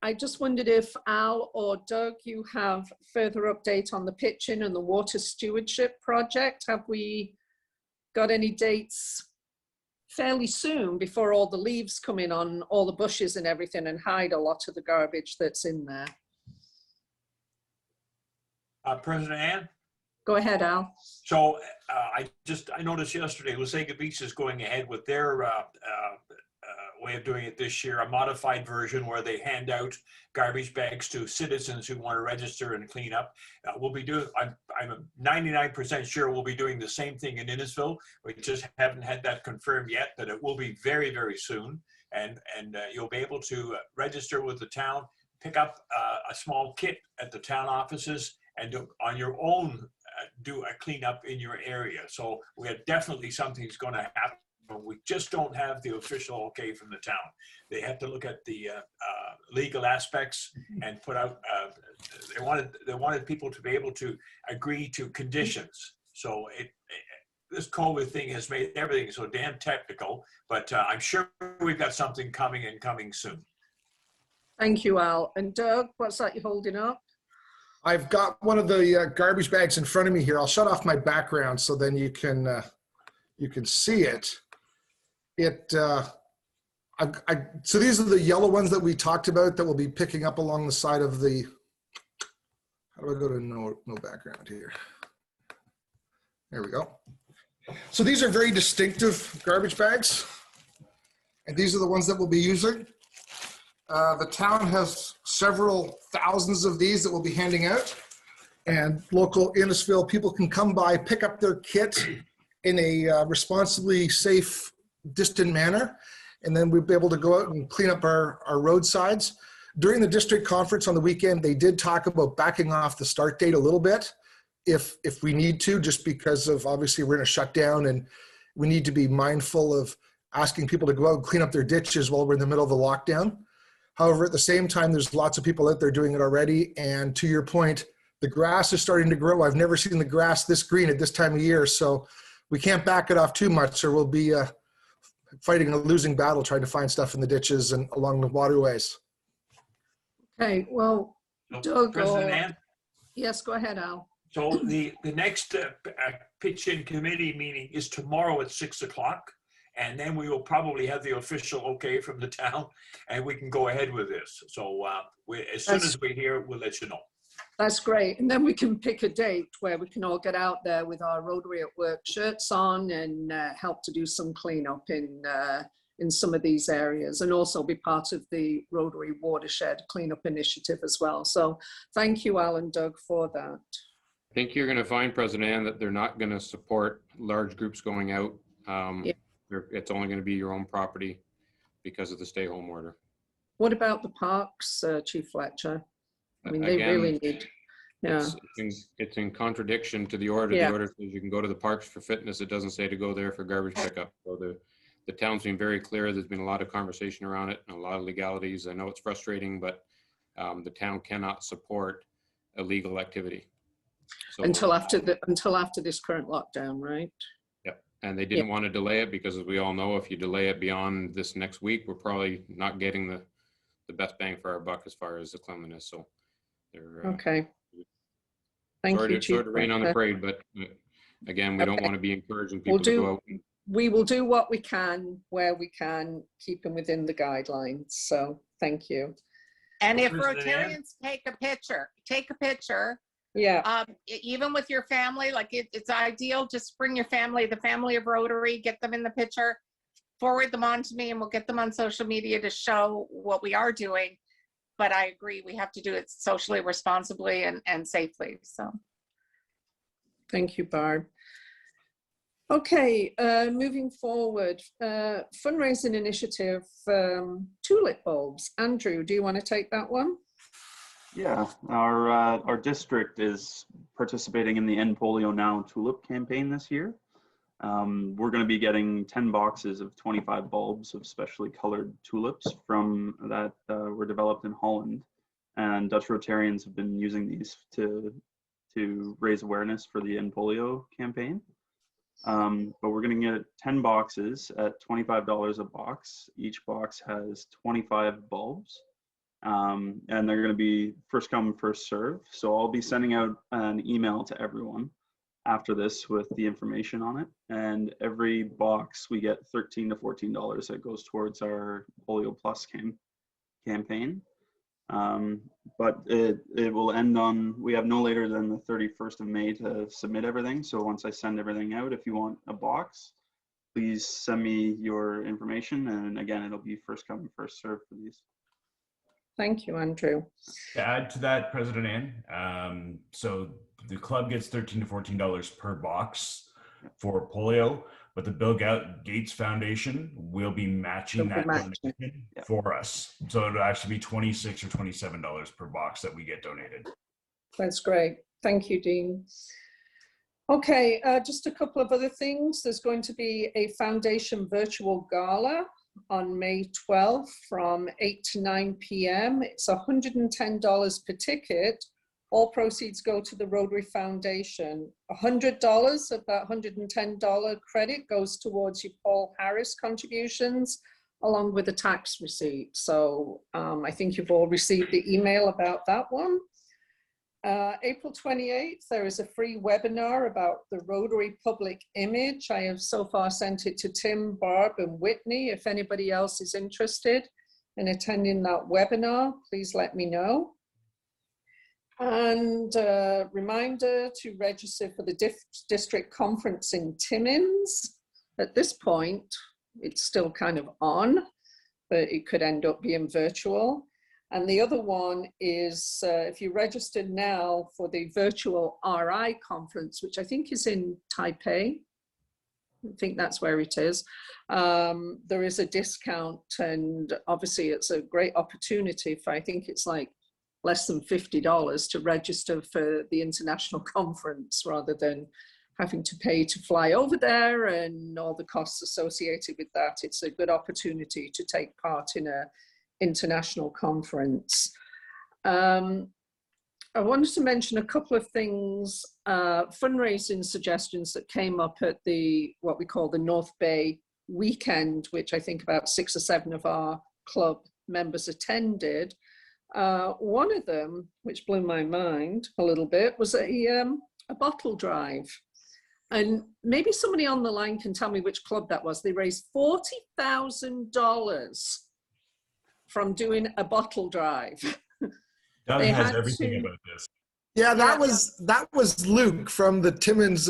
I just wondered if Al or Doug, you have further update on the pitching and the water stewardship project. Have we got any dates fairly soon before all the leaves come in on all the bushes and everything and hide a lot of the garbage that's in there? President Ann? Go ahead, Al. So I noticed yesterday, Wasaga Beach is going ahead with their way of doing it this year, a modified version where they hand out garbage bags to citizens who want to register and clean up. We'll be doing, I'm 99% sure we'll be doing the same thing in Innisfil. We just haven't had that confirmed yet, but it will be very, very soon. And you'll be able to register with the town, pick up a small kit at the town offices, and do, on your own, do a cleanup in your area. So we have definitely something's going to happen, but we just don't have the official okay from the town. They have to look at the legal aspects and put out, they wanted people to be able to agree to conditions. So this COVID thing has made everything so damn technical, but I'm sure we've got something coming and coming soon. Thank you, Al. And Doug, what's that you're holding up? I've got one of the garbage bags in front of me here. I'll shut off my background so then you can see it. So these are the yellow ones that we talked about that we'll be picking up along the side of the, how do I go to no background here? There we go. So these are very distinctive garbage bags. And these are the ones that we'll be using. The town has several thousands of these that we'll be handing out. And local Innisfil people can come by, pick up their kit in a responsibly safe, distant manner. And then we'll be able to go out and clean up our roadsides. During the district conference on the weekend, they did talk about backing off the start date a little bit if we need to, just because of obviously we're in a shutdown and we need to be mindful of asking people to go out and clean up their ditches while we're in the middle of the lockdown. However, at the same time, there's lots of people out there doing it already. And to your point, the grass is starting to grow. I've never seen the grass this green at this time of year. So we can't back it off too much, or we'll be fighting a losing battle trying to find stuff in the ditches and along the waterways. Okay, well, So, Doug, President Ann? yes, go ahead, Al. So the next pitch-in committee meeting is tomorrow at 6 o'clock. And then we will probably have the official okay from the town and we can go ahead with this. So as soon as we hear, we'll let you know. That's great. And then we can pick a date where we can all get out there with our Rotary at Work shirts on and help to do some cleanup in some of these areas, and also be part of the Rotary Watershed Cleanup Initiative as well. So thank you, Al and Doug, for that. I think you're going to find, President Ann, that they're not going to support large groups going out. Yeah. It's only going to be your own property because of the stay home order. What about the parks, Chief Fletcher? I mean, they Again, really need, yeah. It's in contradiction to the order. Yeah. The order says you can go to the parks for fitness. It doesn't say to go there for garbage pickup. So the town's been very clear. There's been a lot of conversation around it and a lot of legalities. I know it's frustrating, but the town cannot support illegal activity. So, Until after this current lockdown, right? Yep. And they didn't want to delay it because, as we all know, if you delay it beyond this next week, we're probably not getting the best bang for our buck as far as the cleanliness. So they're Okay. Thank you, Chief. Sorry to rain on the parade, but again, we don't want to be encouraging people to go out. We will do what we can where we can, keeping within the guidelines. So thank you. And if Rotarians take a picture, yeah, even with your family, like it's ideal, just bring your family, the family of Rotary, get them in the picture, forward them on to me, and we'll get them on social media to show what we are doing. But I agree, we have to do it socially, responsibly, and safely. So thank you, Barb. Okay, moving forward, fundraising initiative, tulip bulbs. Andrew, do you want to take that one? Yeah, our district is participating in the End Polio Now tulip campaign this year. We're going to be getting 10 boxes of 25 bulbs of specially colored tulips from that were developed in Holland, and Dutch Rotarians have been using these to raise awareness for the End Polio campaign. But we're going to get 10 boxes at $25 a box. Each box has 25 bulbs. And they're going to be first come, first serve. So I'll be sending out an email to everyone after this with the information on it. And every box we get $13 to $14 that goes towards our Polio Plus campaign. But it will end on, we have no later than the 31st of May to submit everything. So once I send everything out, if you want a box, please send me your information. And again, it'll be first come, first serve for these. Thank you, Andrew. To add to that, President Ann, so the club gets $13 to $14 per box for polio, but the Bill Gates Foundation will be matching that donation for us. So it'll actually be $26 or $27 per box that we get donated. That's great. Thank you, Dean. Okay, just a couple of other things. There's going to be a foundation virtual gala on May 12th from 8 to 9 p.m. It's $110 per ticket. All proceeds go to the Rotary Foundation. $100 of that $110 credit goes towards your Paul Harris contributions, along with a tax receipt. So I think you've all received the email about that one. April 28th, there is a free webinar about the Rotary public image. I have so far sent it to Tim, Barb, and Whitney. If anybody else is interested in attending that webinar, please let me know. And a reminder to register for the district conference in Timmins. At this point, it's still kind of on, but it could end up being virtual. And the other one is if you registered now for the virtual RI conference, which I think is in Taipei. I think that's where it is. There is a discount, and obviously it's a great opportunity for, I think it's like less than $50 to register for the international conference rather than having to pay to fly over there and all the costs associated with that. It's a good opportunity to take part in a international conference. I wanted to mention a couple of things, fundraising suggestions that came up at the, what we call the North Bay weekend, which I think about 6 or 7 of our club members attended. One of them, which blew my mind a little bit, was a bottle drive. And maybe somebody on the line can tell me which club that was. They raised $40,000 from doing a bottle drive. Doug has everything about this. Yeah, that was Luke from the Timmins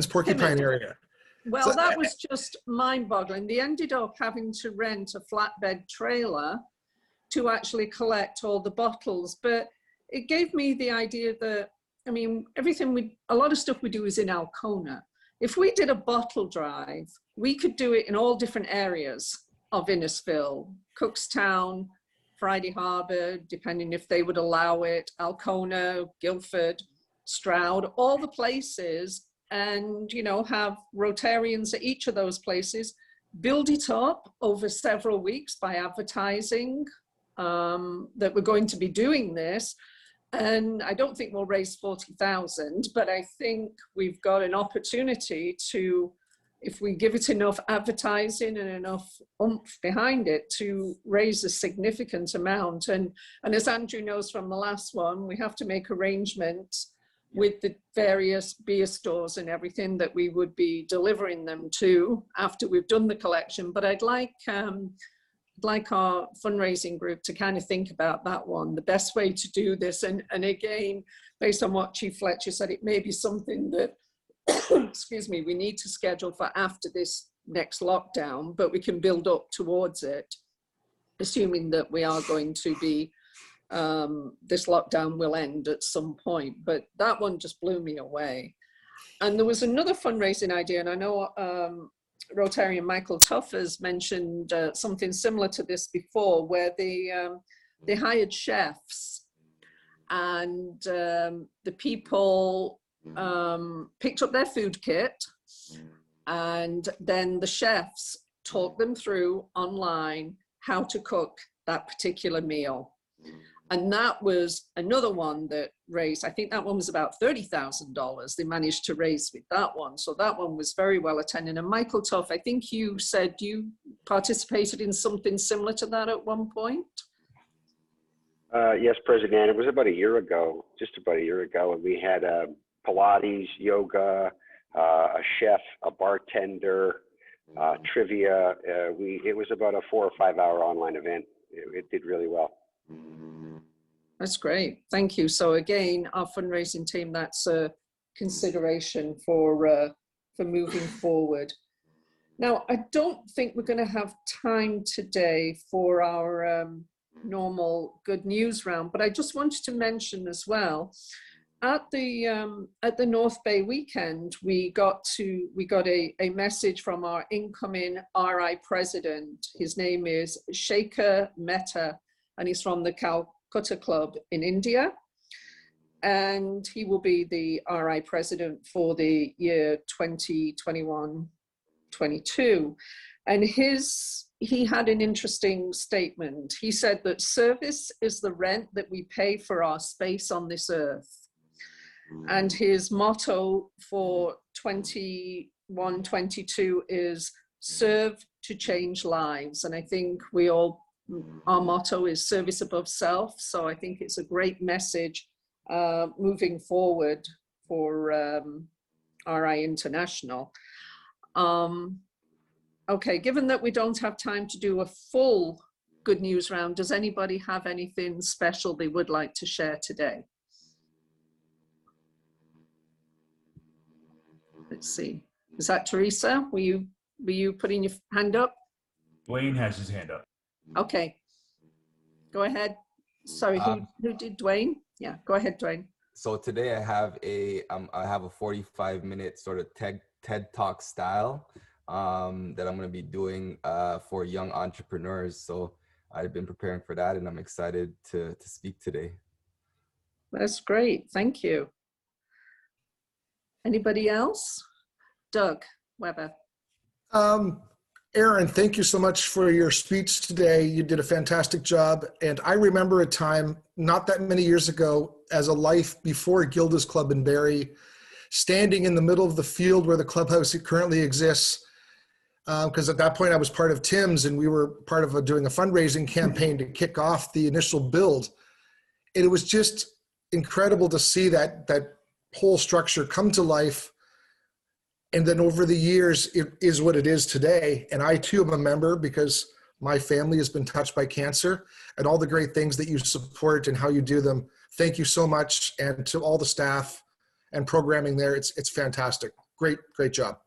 Porcupine area. Well, that was just mind-boggling. They ended up having to rent a flatbed trailer to actually collect all the bottles. But it gave me the idea that, I mean, a lot of stuff we do is in Alcona. If we did a bottle drive, we could do it in all different areas of Innisfil, Cookstown, Friday Harbor, depending if they would allow it, Alcona, Guildford, Stroud, all the places, and, you know, have Rotarians at each of those places, build it up over several weeks by advertising that we're going to be doing this. And I don't think we'll raise 40,000, but I think we've got an opportunity to, if we give it enough advertising and enough oomph behind it, to raise a significant amount. And as Andrew knows from the last one, we have to make arrangements with the various beer stores and everything that we would be delivering them to after we've done the collection. But I'd like our fundraising group to kind of think about that one, the best way to do this. And again, based on what Chief Fletcher said, it may be something that, excuse me, we need to schedule for after this next lockdown, but we can build up towards it, assuming that we are going to be, this lockdown will end at some point. But that one just blew me away. And there was another fundraising idea, and I know Rotarian Michael Tuff has mentioned something similar to this before, where they hired chefs, and the people picked up their food kit, and then the chefs taught them through online how to cook that particular meal. And that was another one that raised, I think that one was about $30,000 they managed to raise with that one. So that one was very well attended. And Michael Tuff, I think you said you participated in something similar to that at one point? Yes, President. It was about a year ago, just about a year ago. And we had Pilates, yoga, a chef, a bartender, trivia. It was about a 4 or 5 hour online event. It did really well. That's great. Thank you. So again, our fundraising team, that's a consideration for moving forward. Now, I don't think we're going to have time today for our normal good news round, but I just wanted to mention as well, at the North Bay weekend, we got a message from our incoming RI president. His name is Shekhar Mehta, and he's from the Calcutta Club in India. And he will be the RI president for the year 2021-22. And he had an interesting statement. He said that service is the rent that we pay for our space on this earth. And his motto for 21-22 is serve to change lives. And I think our motto is service above self. So I think it's a great message moving forward for RI International. Okay, given that we don't have time to do a full good news round, does anybody have anything special they would like to share today? Let's see. Is that Teresa? Were you putting your hand up? Dwayne has his hand up. Okay, go ahead. Sorry, who did Dwayne? Yeah, go ahead, Dwayne. So today I have a 45-minute sort of TED Talk style that I'm going to be doing for young entrepreneurs. So I've been preparing for that, and I'm excited to speak today. That's great. Thank you. Anybody else? Doug Weber. Aaron, thank you so much for your speech today. You did a fantastic job. And I remember a time not that many years ago as a life before Gilda's Club in Barrie, standing in the middle of the field where the clubhouse currently exists. Because at that point I was part of Tim's, and we were part of doing a fundraising campaign to kick off the initial build. And it was just incredible to see that whole structure come to life. And then over the years, it is what it is today. And I too am a member because my family has been touched by cancer, and all the great things that you support and how you do them. Thank you so much. And to all the staff and programming there, it's fantastic. Great job.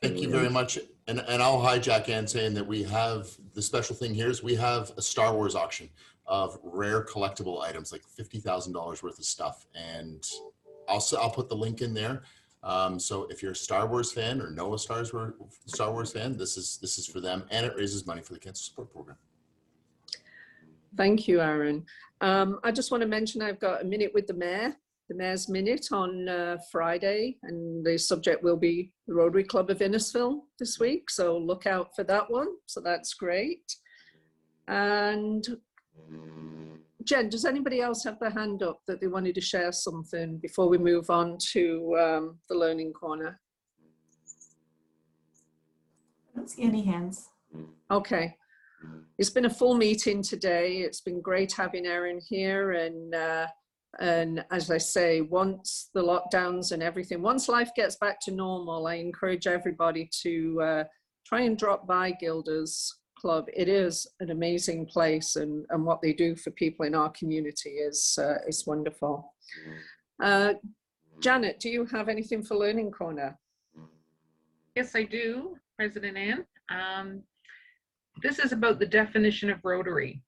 Thank you very much. And I'll hijack Ann saying that we have, the special thing here is we have a Star Wars auction of rare collectible items, like $50,000 worth of stuff. And I'll put the link in there. So if you're a Star Wars fan or know a Star Wars fan, this is for them, and it raises money for the Cancer Support Program. Thank you, Aaron. I just want to mention I've got a minute with the Mayor's Minute on Friday, and the subject will be the Rotary Club of Innisfil this week, so look out for that one. So that's great. And Jen, does anybody else have their hand up that they wanted to share something before we move on to the Learning Corner? I don't see any hands. Okay. It's been a full meeting today. It's been great having Aaron here, and as I say, once the lockdowns and everything, once life gets back to normal, I encourage everybody to try and drop by Gilda's Club. It is an amazing place, and what they do for people in our community is wonderful. Janet, do you have anything for Learning Corner? Yes, I do, President Ann. This is about the definition of Rotary.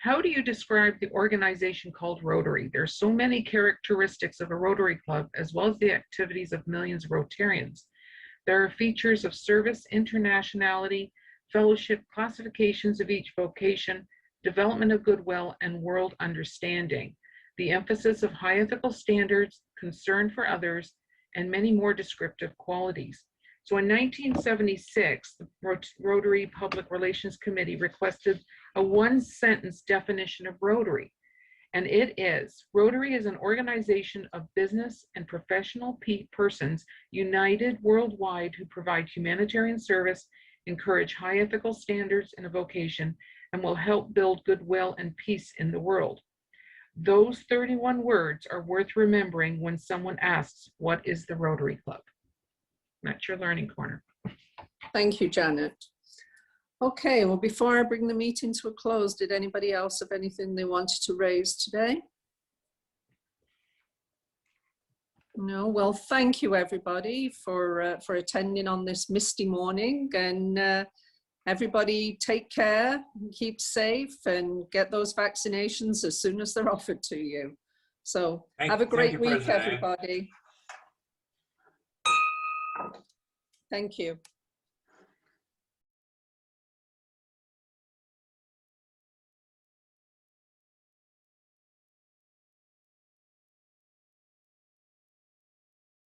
How do you describe the organization called Rotary? There are so many characteristics of a Rotary Club, as well as the activities of millions of Rotarians. There are features of service, internationality, fellowship, classifications of each vocation, development of goodwill, and world understanding. The emphasis of high ethical standards, concern for others, and many more descriptive qualities. So in 1976, the Rotary Public Relations Committee requested a one-sentence definition of Rotary. And it is, Rotary is an organization of business and professional persons united worldwide who provide humanitarian service, encourage high ethical standards in a vocation, and will help build goodwill and peace in the world. Those 31 words are worth remembering when someone asks, what is the Rotary Club? That's your Learning Corner. Thank you, Janet. Okay, well, before I bring the meeting to a close, did anybody else have anything they wanted to raise today? No, well, thank you everybody for attending on this misty morning, and everybody take care, keep safe, and get those vaccinations as soon as they're offered to you. So have a great week, everybody. Thank you.